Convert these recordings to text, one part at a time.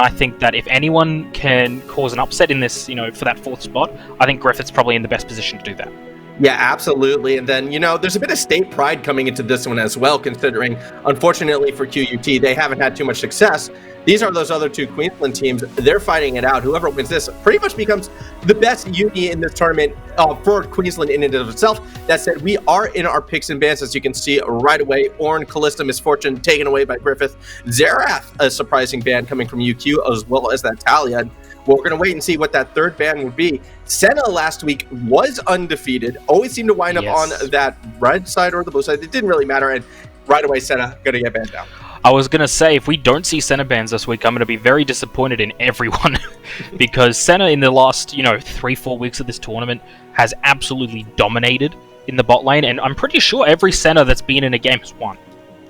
I think that if anyone can cause an upset in this, for that 4th spot, I think Griffith's probably in the best position to do that. Yeah, absolutely. And then, there's a bit of state pride coming into this one as well, considering, unfortunately for QUT, they haven't had too much success. These are those other 2 Queensland teams. They're fighting it out. Whoever wins this pretty much becomes the best uni in this tournament for Queensland in and of itself. That said, we are in our picks and bans, as you can see right away. Orn, Callista, Misfortune taken away by Griffith. Zerath, a surprising ban coming from UQ, as well as that Talia. Well, we're going to wait and see what that 3rd ban would be. Senna last week was undefeated. Always seemed to wind up on that red side or the blue side. It didn't really matter. And right away, Senna going to get banned down. I was going to say, if we don't see Senna bans this week, I'm going to be very disappointed in everyone. Because Senna in the last, 3-4 weeks of this tournament has absolutely dominated in the bot lane. And I'm pretty sure every Senna that's been in a game has won.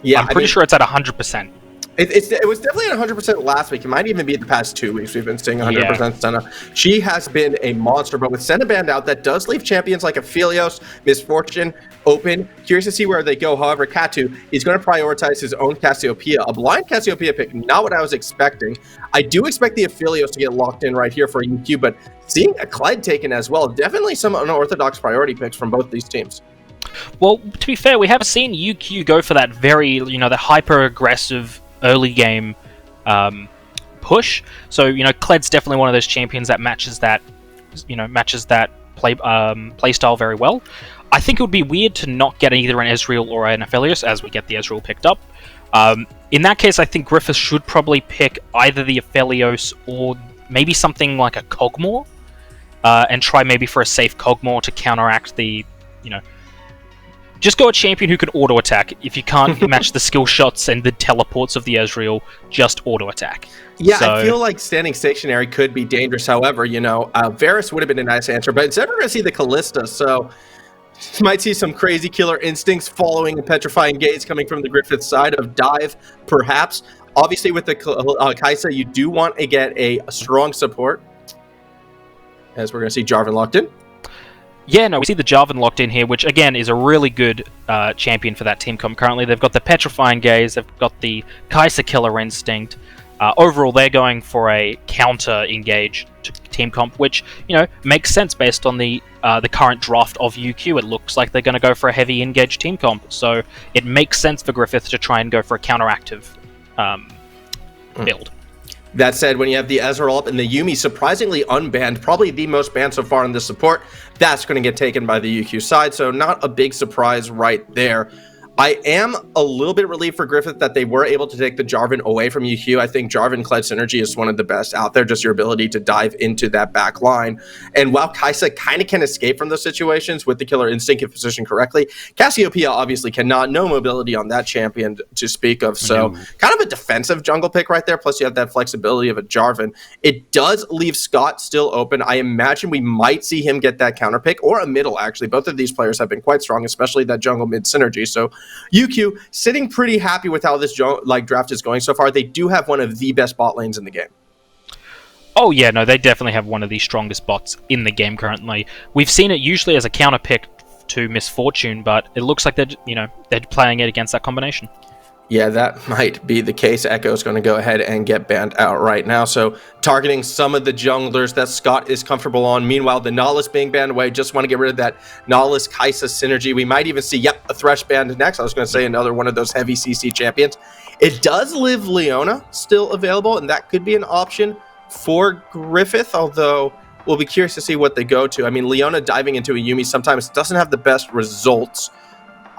Yeah, I'm pretty sure it's at 100%. It was definitely at 100% last week. It might even be the past 2 weeks we've been seeing 100% Senna. She has been a monster, but with Senna banned out, that does leave champions like Aphelios, Misfortune open. Curious to see where they go. However, Katu is going to prioritize his own Cassiopeia. A blind Cassiopeia pick, not what I was expecting. I do expect the Aphelios to get locked in right here for UQ, but seeing a Clyde taken as well, definitely some unorthodox priority picks from both these teams. Well, to be fair, we have seen UQ go for that very, the hyper-aggressive early game push. So, Cled's definitely one of those champions that matches that play style very well. I think it would be weird to not get either an Ezreal or an Aphelios, as we get the Ezreal picked up. In that case, I think Griffith should probably pick either the Aphelios or maybe something like a Kog'Maw, and try maybe for a safe Kog'Maw to counteract the, just go a champion who can auto-attack. If you can't match the skill shots and the teleports of the Ezreal, just auto-attack. Yeah, I feel like standing stationary could be dangerous. However, Varus would have been a nice answer, but instead we're going to see the Callista, so you might see some crazy killer instincts following a petrifying gaze coming from the Griffith side of dive, perhaps. Obviously, with the Kai'Sa, you do want to get a strong support, as we're going to see Jarvan locked in. Yeah, no, we see the Jarvan locked in here, which, again, is a really good champion for that team comp currently. They've got the Petrifying Gaze, they've got the Kai'Sa Killer Instinct. Overall, they're going for a counter-engage team comp, which, makes sense based on the current draft of UQ. It looks like they're going to go for a heavy engage team comp, so it makes sense for Griffith to try and go for a counteractive build. That said, when you have the Ezreal up and the Yuumi surprisingly unbanned, probably the most banned so far in this support, that's going to get taken by the UQ side, so not a big surprise right there. I am a little bit relieved for Griffith that they were able to take the Jarvan away from UQ. I think Jarvan-Kled synergy is one of the best out there, just your ability to dive into that back line. And while Kai'Sa kind of can escape from those situations with the Killer Instinct if positioned correctly, Cassiopeia obviously cannot. No mobility on that champion to speak of. So kind of a defensive jungle pick right there. Plus you have that flexibility of a Jarvan. It does leave Scott still open. I imagine we might see him get that counter pick or a middle, actually. Both of these players have been quite strong, especially that jungle mid synergy. So UQ sitting pretty happy with how this draft is going so far. They do have one of the best bot lanes in the game. Oh yeah, no, they definitely have one of the strongest bots in the game currently. We've seen it usually as a counter pick to Misfortune, but it looks like they're playing it against that combination. Yeah, that might be the case. Echo's going to go ahead and get banned out right now. So targeting some of the junglers that Scott is comfortable on. Meanwhile, the Nihilist being banned away. Just want to get rid of that Nihilist Kai'Sa synergy. We might even see, a Thresh banned next. I was going to say another one of those heavy CC champions. It does live Leona still available, and that could be an option for Griffith, although we'll be curious to see what they go to. I mean, Leona diving into a Yuumi sometimes doesn't have the best results.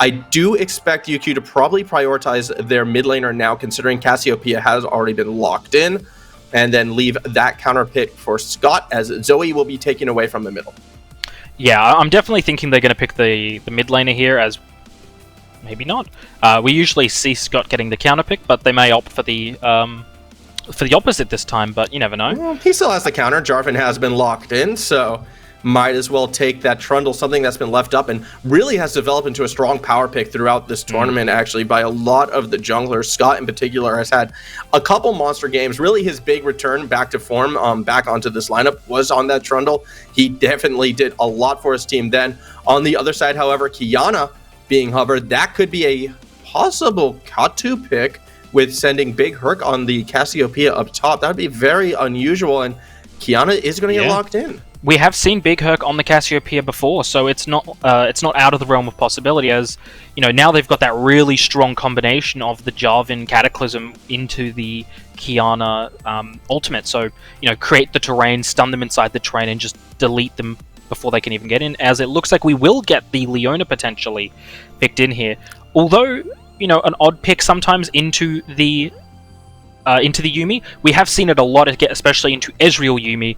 I do expect UQ to probably prioritize their mid laner now, considering Cassiopeia has already been locked in, and then leave that counter pick for Scott, as Zoe will be taken away from the middle. Yeah, I'm definitely thinking they're going to pick the mid laner here, as maybe not. We usually see Scott getting the counter pick, but they may opt for the opposite this time, but you never know. Well, he still has the counter. Jarvan has been locked in, so might as well take that Trundle, something that's been left up and really has developed into a strong power pick throughout this tournament, actually, by a lot of the junglers. Scott in particular has had a couple monster games. Really his big return back to form, back onto this lineup, was on that Trundle. He definitely did a lot for his team then. On the other side, however, Kiana being hovered, that could be a possible Katu pick. with sending Big Herc on the Cassiopeia up top. That would be very unusual, and Kiana is going to get locked in. We have seen Big Herc on the Cassiopeia before, so it's not out of the realm of possibility. As you know, now they've got that really strong combination of the Jarvan Cataclysm into the Kiana ultimate. So create the terrain, stun them inside the terrain, and just delete them before they can even get in. As it looks like we will get the Leona potentially picked in here, although an odd pick sometimes into the Yuumi. We have seen it a lot, especially into Ezreal Yuumi.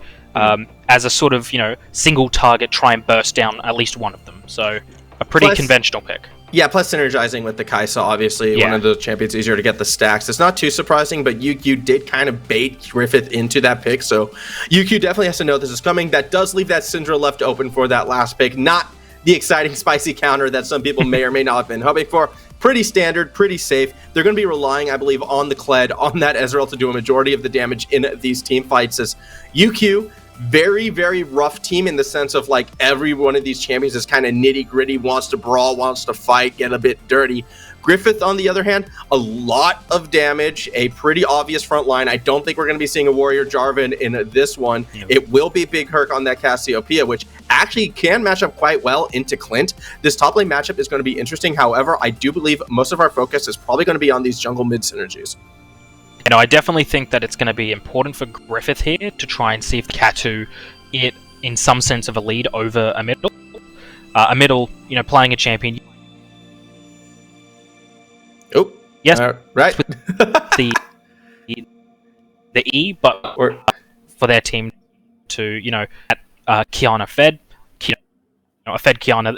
As a sort of, single target, try and burst down at least one of them. So, a pretty conventional pick. Yeah, plus synergizing with the Kaisa, obviously, one of the champions easier to get the stacks. It's not too surprising, but UQ did kind of bait Griffith into that pick, so UQ definitely has to know this is coming. That does leave that Syndra left open for that last pick. Not the exciting, spicy counter that some people may or may not have been hoping for. Pretty standard, pretty safe. They're going to be relying, I believe, on the Kled, on that Ezreal to do a majority of the damage in these team fights. As UQ, very, very rough team in the sense of like every one of these champions is kind of nitty gritty, wants to brawl, wants to fight, get a bit dirty. Griffith, on the other hand, a lot of damage, a pretty obvious front line. I don't think we're going to be seeing a Warrior Jarvan in this one. It will be Big Herc on that Cassiopeia, which actually can match up quite well into Clint. This top lane matchup is going to be interesting. However, I do believe most of our focus is probably going to be on these jungle mid synergies. I definitely think that it's going to be important for Griffith here to try and see if Katu get in some sense of a lead over a middle. Playing a champion. Oh, yes, right. the E, but for their team to Kiana fed, a fed Kiana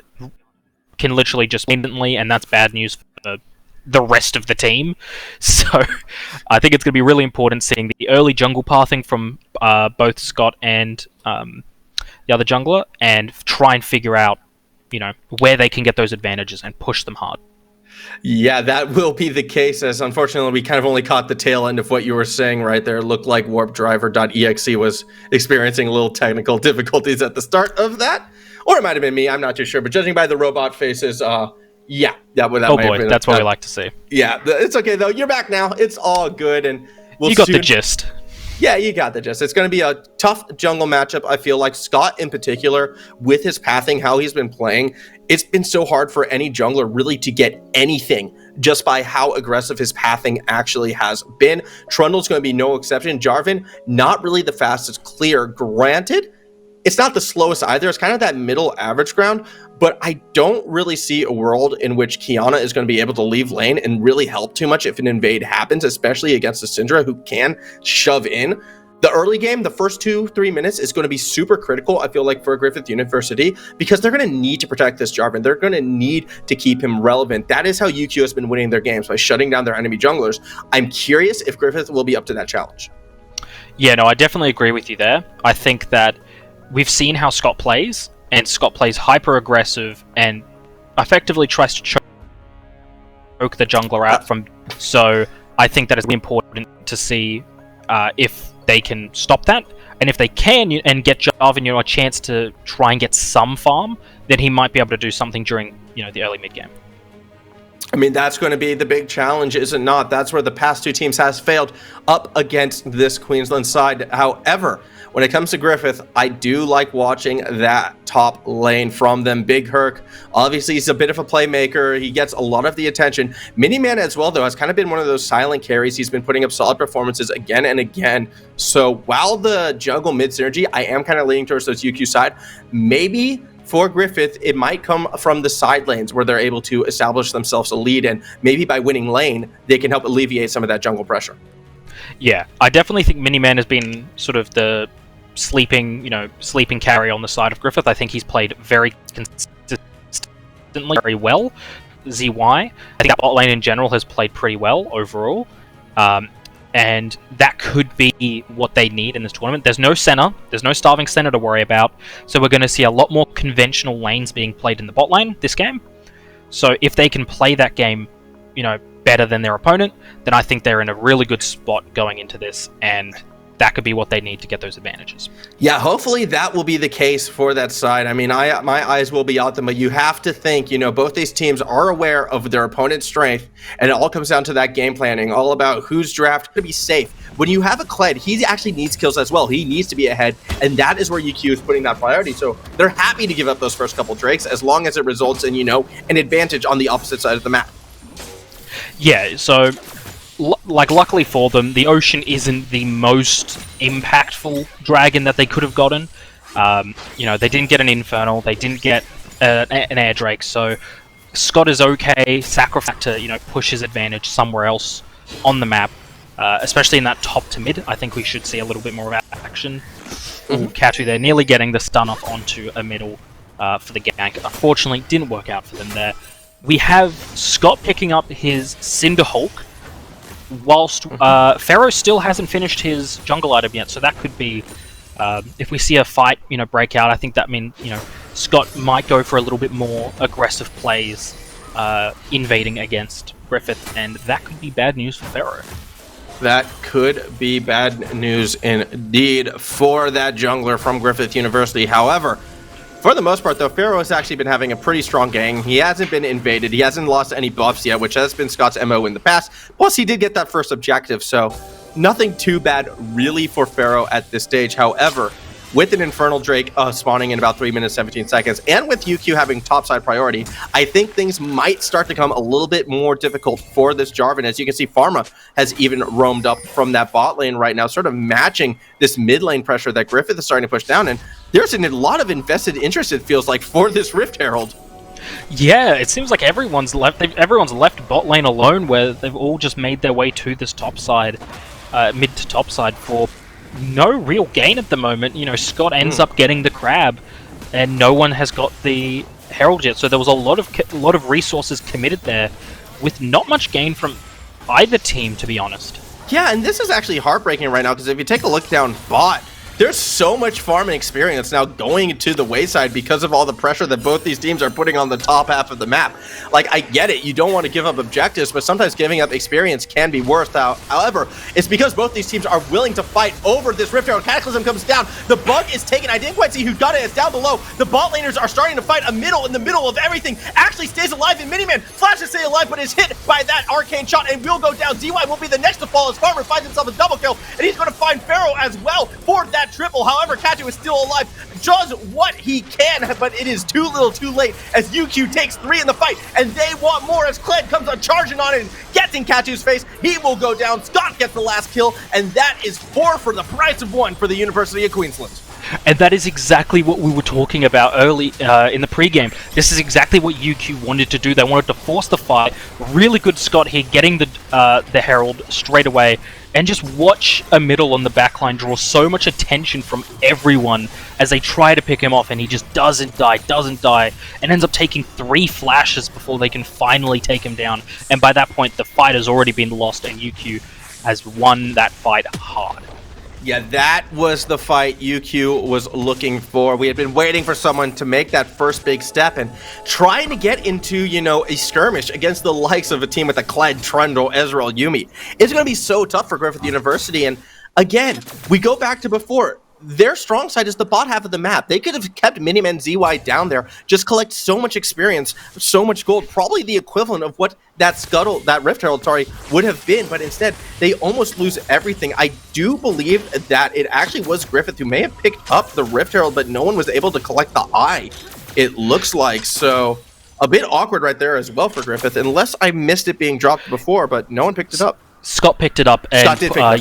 can literally just instantly, and that's bad news for the rest of the team. So I think it's going to be really important seeing the early jungle pathing from both Scott and the other jungler, and try and figure out where they can get those advantages and push them hard. Yeah, that will be the case, as unfortunately we kind of only caught the tail end of what you were saying right there. It looked like warpdriver.exe was experiencing a little technical difficulties at the start of that. Or it might have been me, I'm not too sure. But judging by the robot faces, yeah. That might have been that's what we like to see. Yeah, it's okay though. You're back now. It's all good, and you got the gist. Yeah, you got the gist. It's going to be a tough jungle matchup. I feel like Scott in particular, with his pathing, how he's been playing, it's been so hard for any jungler really to get anything just by how aggressive his pathing actually has been. Trundle's going to be no exception. Jarvan, not really the fastest clear. Granted, it's not the slowest either. It's kind of that middle average ground, but I don't really see a world in which Kiana is going to be able to leave lane and really help too much if an invade happens, especially against a Syndra who can shove in. The early game, the first 2-3 minutes is going to be super critical, I feel like, for Griffith University, because they're going to need to protect this Jarvan. They're going to need to keep him relevant. That is how UQ has been winning their games, by shutting down their enemy junglers. I'm curious if Griffith will be up to that challenge. Yeah, no, I definitely agree with you there. I think that we've seen how Scott plays, and Scott plays hyper-aggressive and effectively tries to choke the jungler out from... So I think that is important to see if they can stop that. And if they can, and get Jarvan a chance to try and get some farm, then he might be able to do something during the early mid-game. I mean, that's going to be the big challenge, is it not? That's where the past two teams has failed up against this Queensland side. However, when it comes to Griffith, I do like watching that top lane from them. Big Herc, obviously he's a bit of a playmaker. He gets a lot of the attention. Miniman as well, though, has kind of been one of those silent carries. He's been putting up solid performances again and again. So while the jungle mid synergy, I am kind of leaning towards those UQ side. Maybe for Griffith, it might come from the side lanes where they're able to establish themselves a lead, and maybe by winning lane, they can help alleviate some of that jungle pressure. Yeah, I definitely think Miniman has been sort of the sleeping carry on the side of Griffith. I think he's played very consistently, very well. ZY, I think that bot lane in general has played pretty well overall. And that could be what they need in this tournament. There's no center. There's no starving center to worry about. So we're going to see a lot more conventional lanes being played in the bot lane this game. So if they can play that game, better than their opponent, then I think they're in a really good spot going into this. And that could be what they need to get those advantages. Yeah, hopefully that will be the case for that side. I mean, my eyes will be on them, but you have to think, both these teams are aware of their opponent's strength, and it all comes down to that game planning, all about whose draft could be safe. When you have a Kled, he actually needs kills as well. He needs to be ahead, and that is where UQ is putting that priority. So they're happy to give up those first couple Drakes as long as it results in, an advantage on the opposite side of the map. Yeah, so luckily for them, the Ocean isn't the most impactful dragon that they could have gotten. They didn't get an Infernal, they didn't get an Air Drake, so Scott is okay. Sacrifice to push his advantage somewhere else on the map, especially in that top to mid. I think we should see a little bit more of action. Katu there, nearly getting the stun off onto a middle for the gank. Unfortunately, didn't work out for them there. We have Scott picking up his Cinderhulk, whilst Pharaoh still hasn't finished his jungle item yet, so that could be, if we see a fight, break out, I think that means, Scott might go for a little bit more aggressive plays, invading against Griffith, and that could be bad news for Pharaoh. That could be bad news indeed for that jungler from Griffith University. However, for the most part, though, Pharaoh has actually been having a pretty strong gang. He hasn't been invaded. He hasn't lost any buffs yet, which has been Scott's MO in the past. Plus, he did get that first objective, so nothing too bad, really, for Pharaoh at this stage. However, with an Infernal Drake spawning in about 3 minutes, 17 seconds, and with UQ having topside priority, I think things might start to become a little bit more difficult for this Jarvan. As you can see, Pharma has even roamed up from that bot lane right now, sort of matching this mid lane pressure that Griffith is starting to push down, and there's a lot of invested interest, it feels like, for this Rift Herald. Yeah, it seems like everyone's left bot lane alone, where they've all just made their way to this top side, mid to top side, for no real gain at the moment. Scott ends up getting the crab, and no one has got the Herald yet. So there was a lot of resources committed there, with not much gain from either team, to be honest. Yeah, and this is actually heartbreaking right now, because if you take a look down bot, there's so much farming experience now going to the wayside because of all the pressure that both these teams are putting on the top half of the map. Like, I get it, you don't want to give up objectives, but sometimes giving up experience can be worth. However, it's because both these teams are willing to fight over this Rift Herald. Cataclysm comes down, the bug is taken. I didn't quite see who got it, it's down below. The bot laners are starting to fight a middle in the middle of everything. Actually stays alive in Miniman. Flash is stay alive, but is hit by that arcane shot and will go down. DY will be the next to fall as Farmer finds himself a double kill, and he's going to find Pharaoh as well for that triple. However, Katu is still alive, does what he can, but it is too little too late as UQ takes 3 in the fight, and they want more as Kled comes on charging on it and gets in Katu's face. He will go down. Scott gets the last kill, and that is 4 for the price of 1 for the University of Queensland. And that is exactly what we were talking about early in the pregame. This is exactly what UQ wanted to do. They wanted to force the fight. Really good Scott here, getting the Herald straight away. And just watch a middle on the backline draw so much attention from everyone as they try to pick him off, and he just doesn't die, and ends up taking 3 flashes before they can finally take him down. And by that point, the fight has already been lost, and UQ has won that fight hard. Yeah, that was the fight UQ was looking for. We had been waiting for someone to make that first big step and trying to get into, a skirmish against the likes of a team with a Kled, Trundle, Ezreal, Yuumi. It's going to be so tough for Griffith University. And again, we go back to before. Their strong side is the bot half of the map. They could have kept Miniman ZY down there, just collect so much experience, so much gold, probably the equivalent of what that Rift Herald, would have been, but instead, they almost lose everything. I do believe that it actually was Griffith who may have picked up the Rift Herald, but no one was able to collect the eye, it looks like. So, a bit awkward right there as well for Griffith, unless I missed it being dropped before, but no one picked it up. Scott picked it up and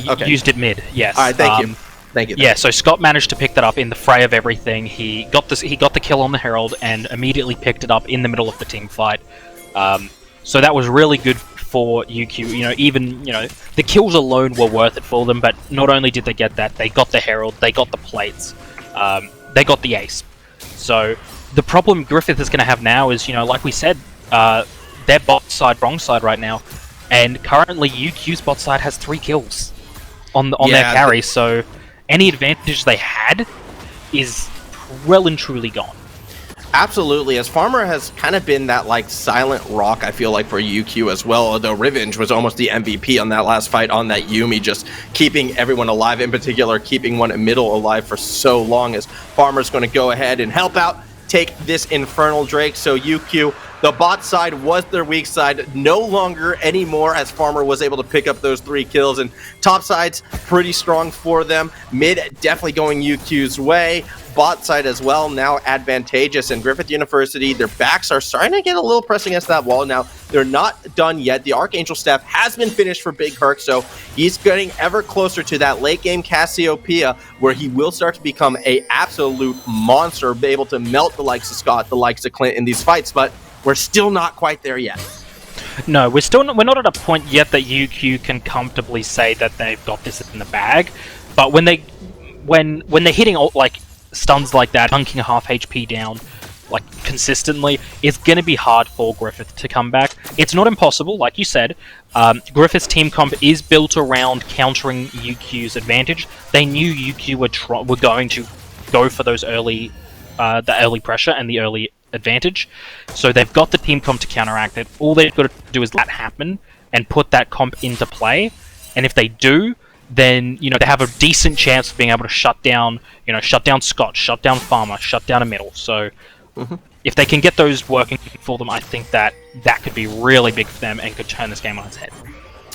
okay. Used it mid, yes. All right, thank you. Thank you. Yeah, so Scott managed to pick that up in the fray of everything. He got the kill on the Herald and immediately picked it up in the middle of the team fight. So that was really good for UQ. Even the kills alone were worth it for them. But not only did they get that, they got the Herald, they got the plates, they got the ace. So the problem Griffith is going to have now is, like we said, their bot side, wrong side right now, and currently UQ's bot side has 3 kills on their carry. So any advantage they had is well and truly gone. Absolutely, as Farmer has kind of been that like silent rock, I feel like, for UQ as well, although Revenge was almost the MVP on that last fight on that Yumi, just keeping everyone alive, in particular keeping one in middle alive for so long, as Farmer's going to go ahead and help out, take this Infernal Drake. So UQ, the bot side was their weak side, no longer anymore, as Farmer was able to pick up those 3 kills, and top side's pretty strong for them. Mid definitely going UQ's way. Bot side as well, now advantageous, and Griffith University, their backs are starting to get a little pressed against that wall. Now, they're not done yet. The Archangel staff has been finished for Big Herc, so he's getting ever closer to that late game Cassiopeia, where he will start to become a absolute monster, be able to melt the likes of Scott, the likes of Clint in these fights, but we're still not quite there yet. No, we're not at a point yet that UQ can comfortably say that they've got this in the bag, but when they're hitting like stuns like that, dunking a half HP down like consistently, it's going to be hard for Griffith to come back. It's not impossible, like you said. Griffith's team comp is built around countering UQ's advantage. They knew UQ were going to go for those the early pressure and the early advantage, so they've got the team comp to counteract it. All they've got to do is let that happen and put that comp into play, and if they do, then they have a decent chance of being able to shut down Scott, shut down Farmer, shut down a middle. So if they can get those working for them, I think that could be really big for them and could turn this game on its head.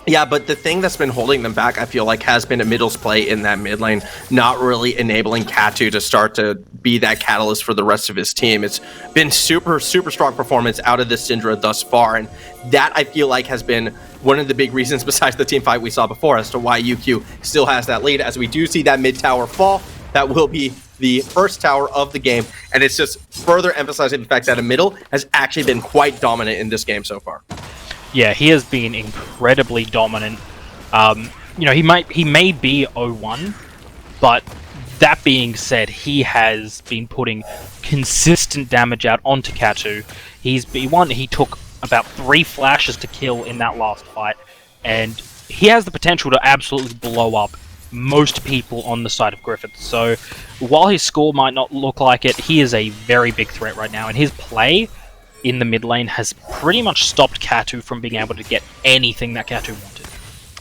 Yeah, but the thing that's been holding them back, I feel like, has been a middle's play in that mid lane, not really enabling Katu to start to be that catalyst for the rest of his team. It's been super, super strong performance out of this Syndra thus far, and that, I feel like, has been one of the big reasons, besides the team fight we saw before, as to why UQ still has that lead. As we do see that mid tower fall, that will be the first tower of the game, and it's just further emphasizing the fact that a middle has actually been quite dominant in this game so far. Yeah, he has been incredibly dominant. He may be 0-1, but that being said, he has been putting consistent damage out onto Katu. He took about 3 flashes to kill in that last fight, and he has the potential to absolutely blow up most people on the side of Griffith. So while his score might not look like it, he is a very big threat right now, and his play in the mid lane has pretty much stopped Katu from being able to get anything that Katu wanted.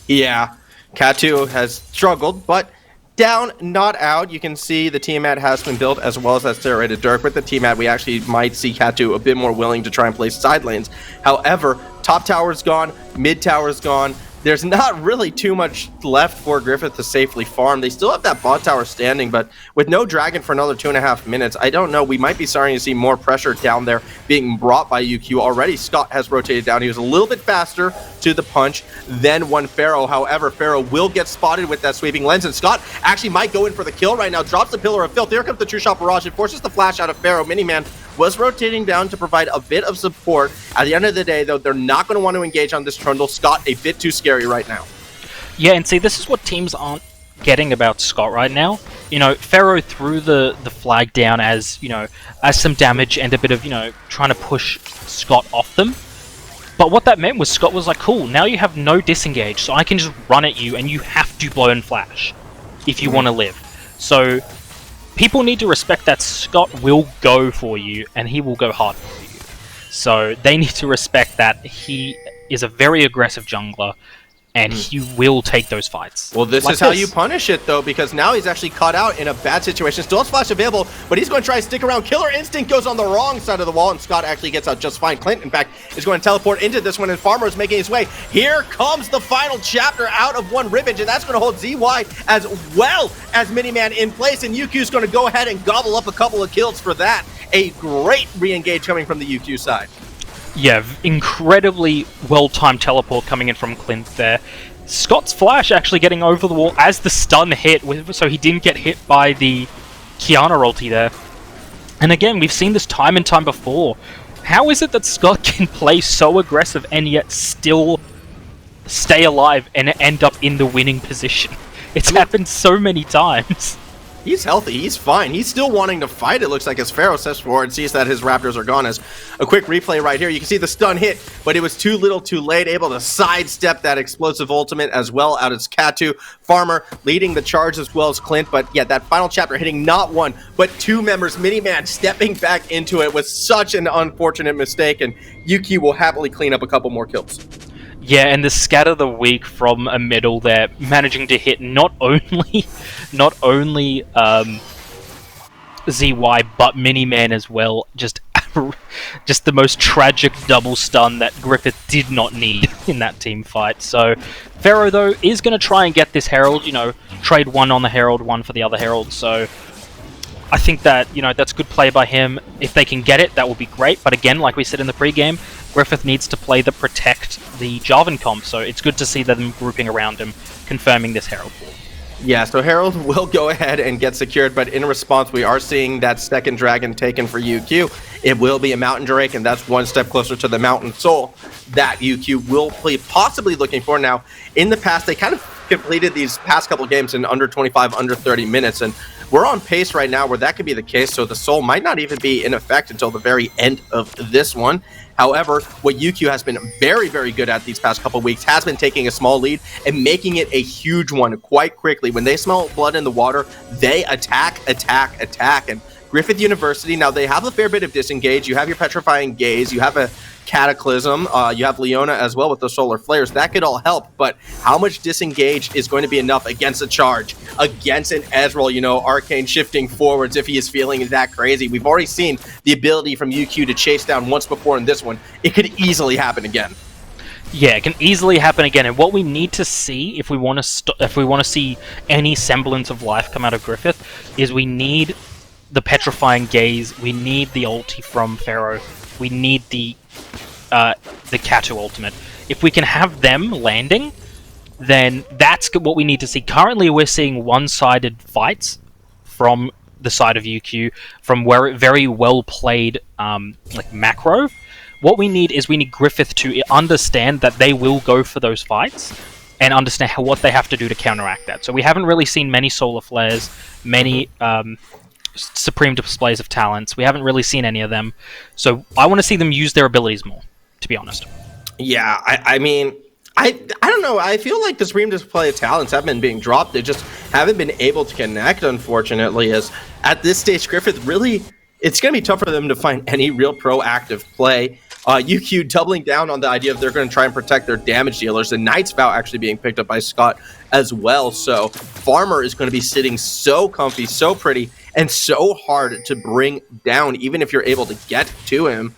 Yeah, Katu has struggled, but down, not out. You can see the team ad has been built, as well as that serrated Dirk. With the team ad, we actually might see Katu a bit more willing to try and play side lanes. However, top tower's gone, mid tower's gone. There's not really too much left for Griffith to safely farm. They still have that bot tower standing, but with no dragon for another 2.5 minutes, I don't know. We might be starting to see more pressure down there being brought by UQ. Already, Scott has rotated down. He was a little bit faster to the punch than one Pharaoh. However, Pharaoh will get spotted with that sweeping lens, and Scott actually might go in for the kill right now. Drops the Pillar of Filth. Here comes the True Shot Barrage. It forces the flash out of Pharaoh. Miniman was rotating down to provide a bit of support. At the end of the day, though, they're not going to want to engage on this Trundle. Scott, a bit too scary right now. Yeah, and see, this is what teams aren't getting about Scott right now. Pharaoh threw the flag down as some damage and a bit of, trying to push Scott off them. But what that meant was Scott was like, cool, now you have no disengage, so I can just run at you and you have to blow and flash if you want to live. So people need to respect that Scott will go for you, and he will go hard for you. So they need to respect that he is a very aggressive jungler, and he will take those fights. Well, this is how you punish it, though, because now he's actually caught out in a bad situation. Still has flash available, but he's going to try and stick around. Killer Instinct goes on the wrong side of the wall, and Scott actually gets out just fine. Clint, in fact, is going to teleport into this one, and Farmer is making his way. Here comes the final chapter out of one Rivage, and that's going to hold ZY as well as Miniman in place, and UQ's going to go ahead and gobble up a couple of kills for that. A great re-engage coming from the UQ side. Yeah, incredibly well-timed teleport coming in from Clint there. Scott's flash actually getting over the wall as the stun hit, so he didn't get hit by the Kiana ulti there. And again, we've seen this time and time before. How is it that Scott can play so aggressive and yet still stay alive and end up in the winning position? It's happened so many times. He's healthy. He's fine. He's still wanting to fight, it looks like, as Pharaoh steps forward, sees that his Raptors are gone. As a quick replay right here, you can see the stun hit, but it was too little too late, able to sidestep that explosive ultimate as well out as Katu. Farmer leading the charge as well as Clint, but yeah, that final chapter hitting not one, but two members. Miniman stepping back into it was such an unfortunate mistake, and Yuki will happily clean up a couple more kills. Yeah, and the scatter the weak from a middle there, managing to hit not only ZY but Miniman as well. Just the most tragic double stun that Griffith did not need in that team fight. So Pharaoh though is going to try and get this Herald. Trade one on the Herald, one for the other Herald. So I think that that's good play by him. If they can get it, that will be great. But again, like we said in the pregame, Griffith needs to play the protect the Jarvan comp, so it's good to see them grouping around him, confirming this Herald pool. Yeah, so Herald will go ahead and get secured, but in response, we are seeing that second dragon taken for UQ. It will be a Mountain Drake, and that's one step closer to the Mountain Soul that UQ will be possibly looking for. Now, in the past, they kind of completed these past couple games in under 25, under 30 minutes, and we're on pace right now where that could be the case, so the Soul might not even be in effect until the very end of this one. However, what UQ has been very, very good at these past couple weeks has been taking a small lead and making it a huge one quite quickly. When they smell blood in the water, they attack. And Griffith University, now they have a fair bit of disengage. You have your Petrifying Gaze, you have a Cataclysm, you have Leona as well with the Solar Flares. That could all help, but how much disengage is going to be enough against a charge, against an Ezreal, Arcane shifting forwards if he is feeling that crazy? We've already seen the ability from UQ to chase down once before in this one. It could easily happen again. Yeah, it can easily happen again, and what we need to see if we want to see any semblance of life come out of Griffith is we need the Petrifying Gaze, we need the ulti from Pharaoh, we need the Katu ultimate. If we can have them landing, then that's what we need to see. Currently, we're seeing one-sided fights from the side of UQ, from very well played macro. What we need is Griffith to understand that they will go for those fights and understand what they have to do to counteract that. So we haven't really seen many Solar Flares, many Supreme Displays of Talents. We haven't really seen any of them. So I want to see them use their abilities more, to be honest. Yeah, I mean, I don't know. I feel like the Supreme Display of Talents have been being dropped. They just haven't been able to connect, unfortunately, as at this stage, Griffith really, it's going to be tough for them to find any real proactive play. UQ doubling down on the idea of they're going to try and protect their damage dealers. The Knight's Vow actually being picked up by Scott as well. So Farmer is going to be sitting so comfy, so pretty, and so hard to bring down, even if you're able to get to him.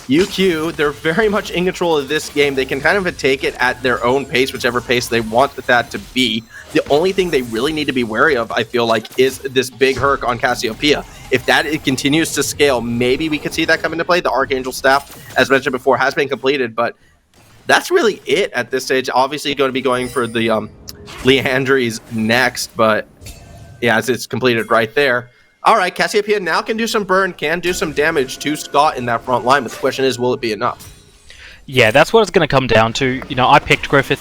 UQ, they're very much in control of this game. They can kind of take it at their own pace, whichever pace they want that to be. The only thing they really need to be wary of, I feel like, is this big Herc on Cassiopeia. If it continues to scale, maybe we could see that come into play. The Archangel Staff, as mentioned before, has been completed, but that's really it at this stage. Obviously going to be going for the Leandries next, but yeah, as it's completed right there. All right, Cassiopeia now can do some burn, can do some damage to Scott in that front line, but the question is, will it be enough? Yeah, that's what it's going to come down to. I picked Griffith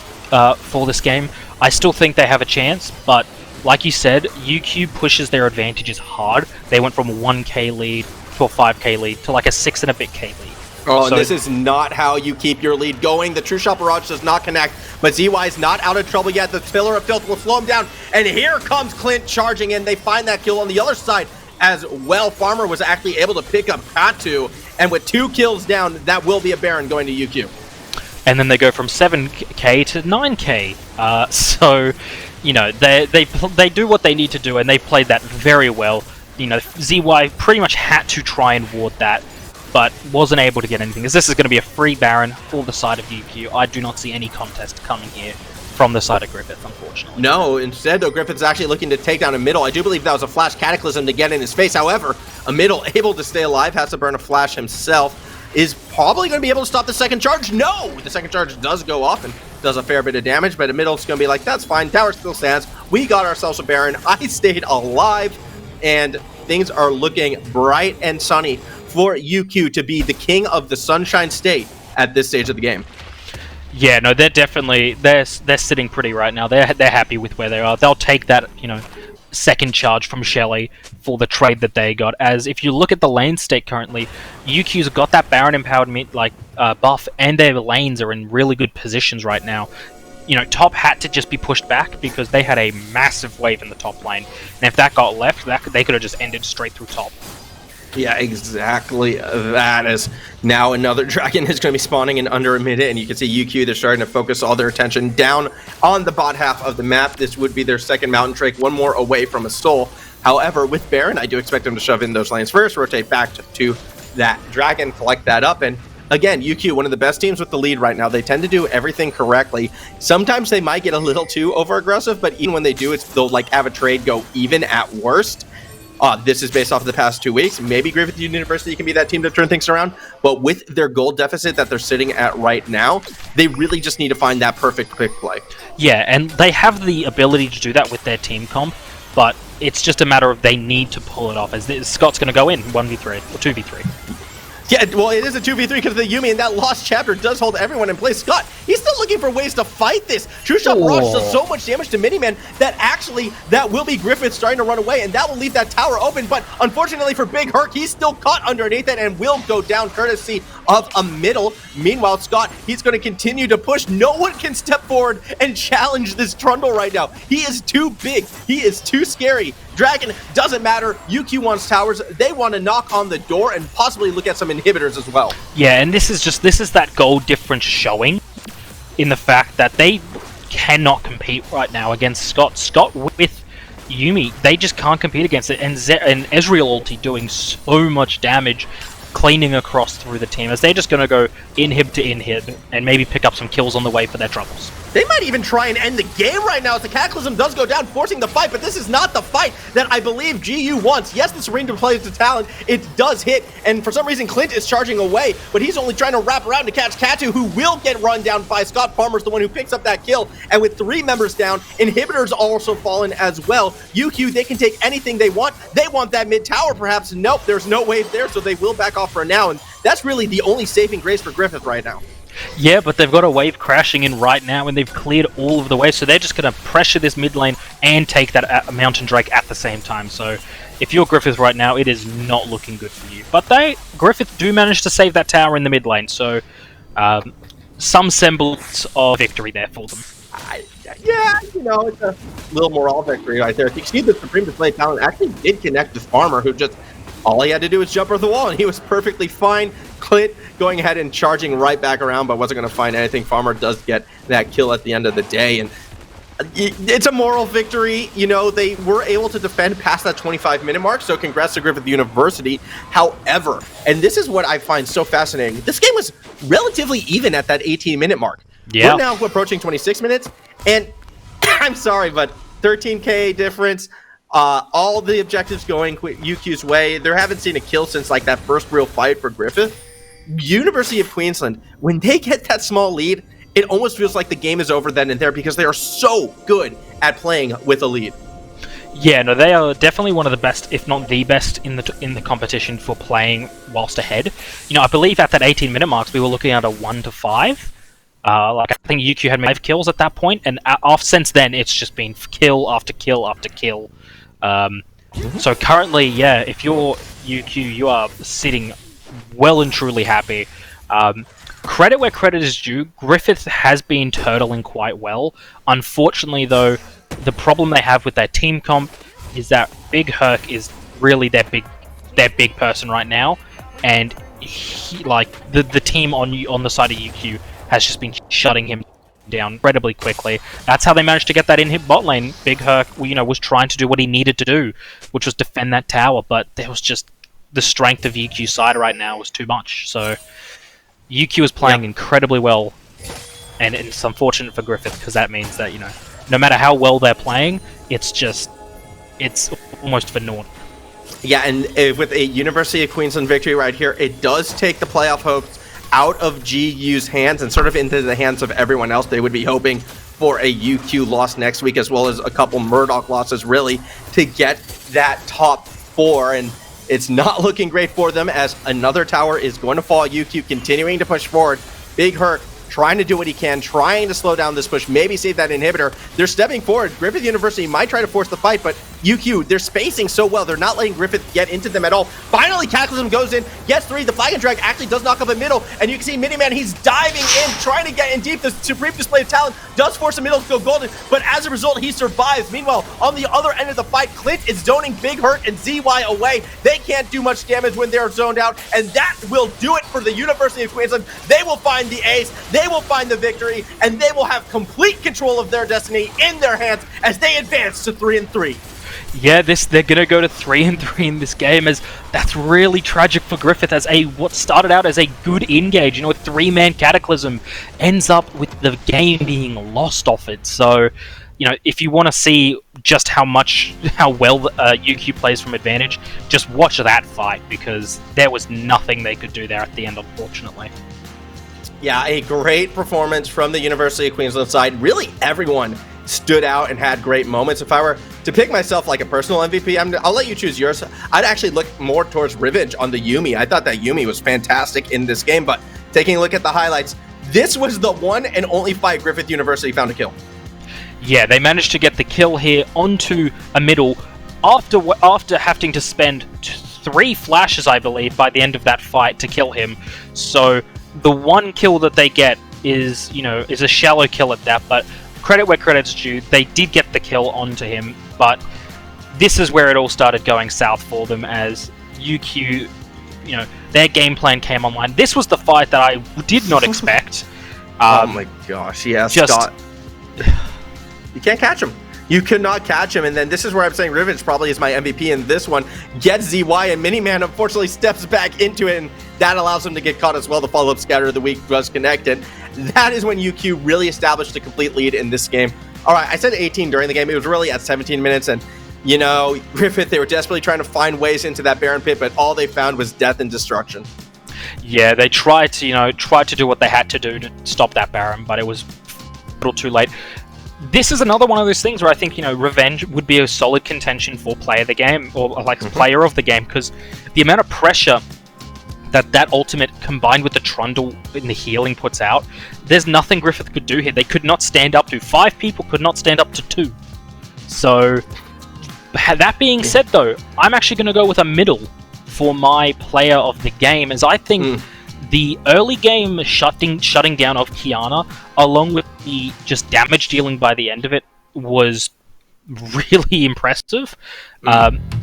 for this game. I still think they have a chance, but like you said, UQ pushes their advantages hard. They went from a 1k lead to a 5k lead to like a 6 and a bit k lead. Oh, so, and this is not how you keep your lead going. The True Shot Barrage does not connect, but ZY is not out of trouble yet. The Pillar of Filth will slow him down, and here comes Clint charging in. They find that kill on the other side as well. Farmer was actually able to pick up Katu, and with 2 kills down, that will be a Baron going to UQ. And then they go from 7k to 9k. So, they do what they need to do, and they played that very well. ZY pretty much had to try and ward that, but wasn't able to get anything, as this is going to be a free Baron for the side of UQ. I do not see any contest coming here from the side of Griffith, unfortunately. No, instead, though, Griffith's actually looking to take down a middle. I do believe that was a Flash Cataclysm to get in his face. However, a middle able to stay alive, has to burn a Flash himself, is probably going to be able to stop the second charge. No! The second charge does go off and does a fair bit of damage, but a middle's going to be like, that's fine, tower still stands. We got ourselves a Baron. I stayed alive, and things are looking bright and sunny for UQ to be the king of the Sunshine State at this stage of the game. Yeah, no, they're definitely they're sitting pretty right now. They're happy with where they are. They'll take that, second charge from Shelly for the trade that they got. As if you look at the lane state currently, UQ's got that Baron empowered buff, and their lanes are in really good positions right now. Top had to just be pushed back because they had a massive wave in the top lane, and if that got left, they could have just ended straight through top. Yeah, exactly. That is now another dragon is going to be spawning in under a minute, and you can see UQ, they're starting to focus all their attention down on the bot half of the map. This would be their second Mountain Drake, one more away from a soul. However, with Baron, I do expect them to shove in those lanes first, rotate back to that dragon, collect that up, and again, UQ, one of the best teams with the lead right now. They tend to do everything correctly. Sometimes they might get a little too over-aggressive, but even when they do, they'll have a trade go even at worst. This is based off of the past 2 weeks. Maybe Griffith University can be that team to turn things around, but with their gold deficit that they're sitting at right now, they really just need to find that perfect quick play. Yeah, and they have the ability to do that with their team comp, but it's just a matter of they need to pull it off, as Scott's going to go in 1v3 or 2v3. Yeah, well, it is a 2v3 because of the Yuumi, and that lost chapter does hold everyone in place. Scott, he's still looking for ways to fight this. True Shot Barrage does so much damage to Miniman that actually that will be Griffith starting to run away, and that will leave that tower open. But unfortunately for Big Herc, he's still caught underneath it and will go down courtesy of a middle. Meanwhile, Scott, he's going to continue to push. No one can step forward and challenge this Trundle right now. He is too big. He is too scary. Dragon doesn't matter. UQ wants towers. They want to knock on the door and possibly look at some inhibitors as well. Yeah, and this is that goal difference showing in the fact that they cannot compete right now against Scott. Scott with Yuumi, they just can't compete against it, and Ezreal ulti doing so much damage, cleaning across through the team, as they're just going to go inhib to inhib and maybe pick up some kills on the way for their troubles. They might even try and end the game right now as the Cataclysm does go down, forcing the fight, but this is not the fight that I believe GU wants. Yes, the Serene plays the talent, it does hit, and for some reason Clint is charging away, but he's only trying to wrap around to catch Katu, who will get run down by Scott. Farmer's the one who picks up that kill, and with 3 members down, inhibitors also fallen as well. UQ, they can take anything they want. They want that mid tower perhaps. Nope, there's no wave there, so they will back off for now, and that's really the only saving grace for Griffith right now. Yeah, but they've got a wave crashing in right now, and they've cleared all of the waves, so they're just going to pressure this mid lane and take that Mountain Drake at the same time. So if you're Griffith right now, it is not looking good for you. But Griffith do manage to save that tower in the mid lane, so some semblance of victory there for them. Yeah, it's a little moral victory right there. If you see the Supreme Display talent actually did connect with Farmer, who just all he had to do was jump over the wall, and he was perfectly fine. Clint going ahead and charging right back around, but wasn't going to find anything. Farmer does get that kill at the end of the day, and it's a moral victory. They were able to defend past that 25-minute mark, so congrats to Griffith University. However, and this is what I find so fascinating, this game was relatively even at that 18-minute mark. Yeah. We're now approaching 26 minutes, and I'm sorry, but 13k difference. All the objectives going UQ's way. They haven't seen a kill since that first real fight for Griffith. University of Queensland, when they get that small lead, it almost feels like the game is over then and there because they are so good at playing with a lead. Yeah, no, they are definitely one of the best, if not the best, in the competition for playing whilst ahead. I believe at that 18-minute marks, we were looking at a 1-5. I think UQ had 5 kills at that point, and since then, it's just been kill after kill after kill. So currently, yeah, if you're UQ, you are sitting well and truly happy. Credit where credit is due, Griffith has been turtling quite well. Unfortunately, though, the problem they have with their team comp is that Big Herc is really their big person right now, and the team on the side of UQ has just been shutting him down incredibly quickly. That's how they managed to get that in-hit bot lane. Big Herc, was trying to do what he needed to do, which was defend that tower, but there was just the strength of UQ's side right now was too much. So UQ is playing incredibly well, and it's unfortunate for Griffith because that means that no matter how well they're playing, it's almost for naught. Yeah, and with a University of Queensland victory right here, it does take the playoff hopes out of GU's hands and sort of into the hands of everyone else. They would be hoping for a UQ loss next week, as well as a couple Murdoch losses, really, to get that top 4. And it's not looking great for them, as another tower is going to fall. UQ continuing to push forward. Big Herc trying to do what he can, trying to slow down this push, maybe save that inhibitor. They're stepping forward. Griffith University might try to force the fight, but UQ, they're spacing so well. They're not letting Griffith get into them at all. Finally, Cataclysm goes in, gets 3. The Flag and Drag actually does knock up a middle, and you can see Miniman, he's diving in, trying to get in deep. The Supreme Display of Talent does force the middle to go golden, but as a result, he survives. Meanwhile, on the other end of the fight, Clint is zoning Big Hurt and ZY away. They can't do much damage when they're zoned out, and that will do it for the University of Queensland. They will find the ace, they will find the victory, and they will have complete control of their destiny in their hands as they advance to 3-3. Yeah, they're gonna go to 3-3 in this game, as that's really tragic for Griffith, as what started out as a good engage, a 3-man Cataclysm ends up with the game being lost off it. So, if you want to see just how well UQ plays from advantage, just watch that fight, because there was nothing they could do there at the end, unfortunately. Yeah, a great performance from the University of Queensland side. Really, everyone stood out and had great moments. If I were to pick myself like a personal MVP, I'll let you choose yours. I'd actually look more towards Revenge on the Yuumi. I thought that Yuumi was fantastic in this game, but taking a look at the highlights, this was the one and only fight Griffith University found a kill. Yeah, they managed to get the kill here onto a middle after having to spend 3 flashes, I believe, by the end of that fight to kill him. So the one kill that they get is a shallow kill at that, but credit where credit's due, they did get the kill onto him, but this is where it all started going south for them, as UQ, their game plan came online. This was the fight that I did not expect. Oh my gosh, yeah, Scott. You can't catch him. You could not catch him, and then this is where I'm saying Revenge probably is my MVP in this one. Gets ZY, and Miniman unfortunately steps back into it, and that allows him to get caught as well. The follow-up scatter of the week was connected. That is when UQ really established a complete lead in this game. All right, I said 18 during the game. It was really at 17 minutes, and Griffith, they were desperately trying to find ways into that Baron pit, but all they found was death and destruction. Yeah, they tried to do what they had to do to stop that Baron, but it was a little too late. This is another one of those things where I think, Revenge would be a solid contention for player of the game, or player of the game, because the amount of pressure that ultimate combined with the Trundle in the healing puts out, there's nothing Griffith could do here. They could not stand up to 5 people, could not stand up to 2. So, that being said though, I'm actually going to go with a middle for my player of the game, as I think the early game shutting down of Kiana, along with the just damage dealing by the end of it, was really impressive.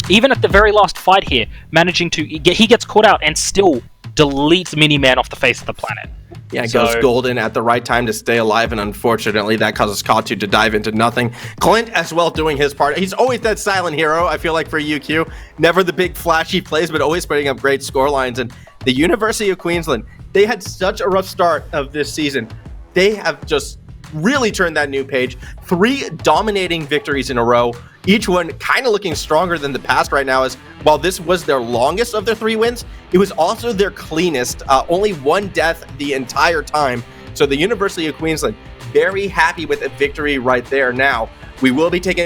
Even at the very last fight here, managing to he gets caught out and still deletes Miniman off the face of the planet. Yeah, it goes golden at the right time to stay alive, and unfortunately that causes Katu to dive into nothing. Clint as well doing his part. He's always that silent hero, I feel like, for UQ. Never the big flashy plays, but always putting up great score lines. And the University of Queensland, they had such a rough start of this season. They have just really turned that new page. 3 dominating victories in a row, each one kind of looking stronger than the past right now, as while this was their longest of their 3 wins, it was also their cleanest. Only 1 death the entire time. So the University of Queensland, very happy with a victory right there. Now, we will be taking